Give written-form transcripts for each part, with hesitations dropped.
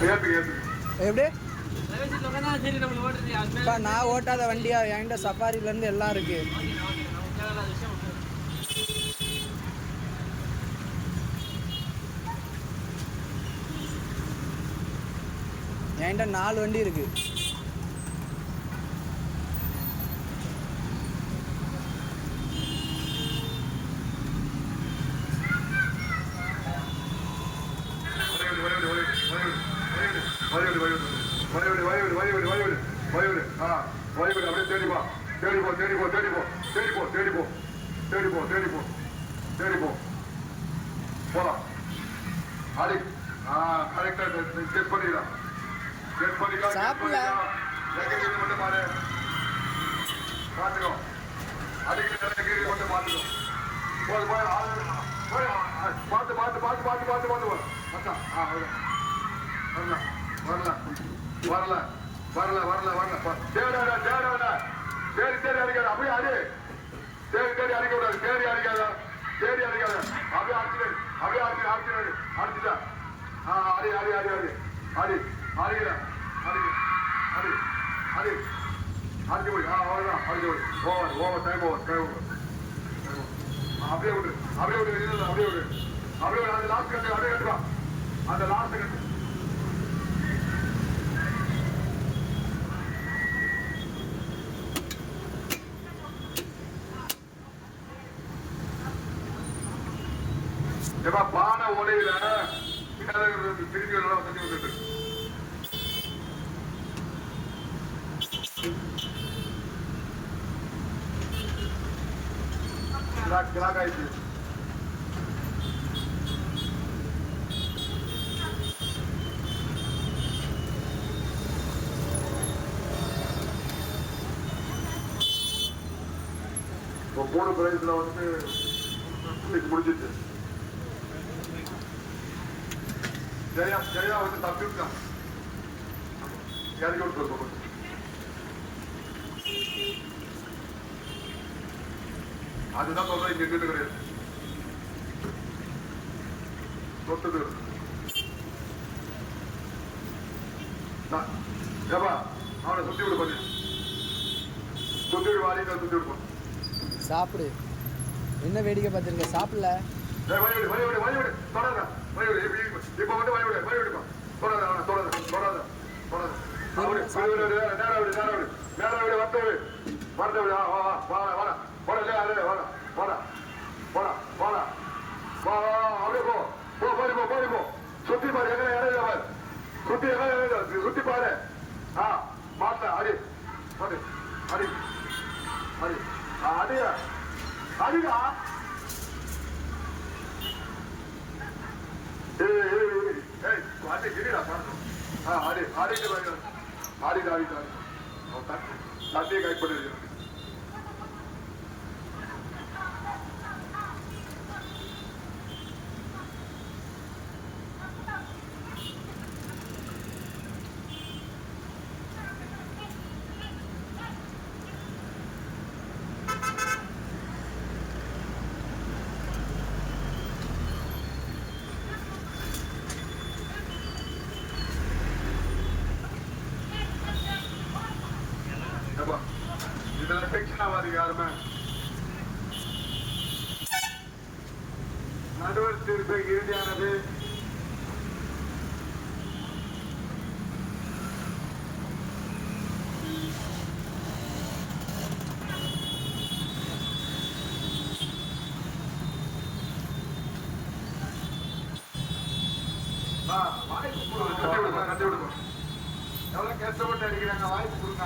எப்படி நான் ஓட்டாத வண்டியா என்கிட்ட சஃபாரிலேருந்து எல்லாம் இருக்கு. என்கிட்ட 4 வண்டி இருக்கு. சாப்பிடல பானை உடையில திருப்பி வந்துட்டு கிராக் ஆயிடுச்சு. இப்போ 3 பிரைஸ்ல வந்து முடிஞ்சிச்சு. ஜெயா வந்து தப்பிருக்கான். இறக்கி விட்டு அதுதான் சொல்றேன். இங்க எங்கிட்ட கிடையாது சொத்தது. அவனை சுத்தி விடு பண்ணி சுத்தி விடு வாரி சுத்தி விடுப்பான். சாப்பிடு. என்ன வேடிக்கை பார்த்துருக்க? சாப்பிடல. இப்ப வந்து வழிவிடுப்பா. தொடாத தொடாத தொடாத தொடாத. சுத்தி பாரு எங்க இடையில சுத்தி சுத்தி பாரு. மாத்த அடி அடி அடி அடி அடியா அடிடா. தட்டியை கைப்பற்றி இதெல்லாம் டெக்ஷன் ஆகாது யாருமே. நடுவர் தீர்ப்பு இறுதியானது. வாய்ப்பு கொடுங்க. கட்டி விடுங்க. எவ்வளவு கஷ்டப்பட்டு அடிக்கிறாங்க. வாய்ப்பு கொடுங்க.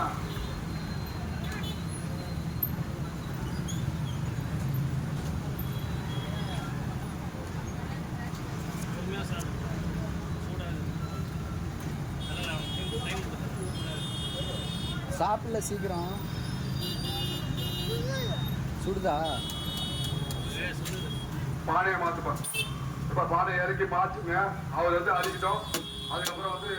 சாப்பிடல சீக்கிரம். சுடுதா? பானையை மாத்துப்பா. இப்ப பானை இறக்கி மாத்துங்க. அவர் வந்து அடிக்கிட்டோம். அதுக்கப்புறம் வந்து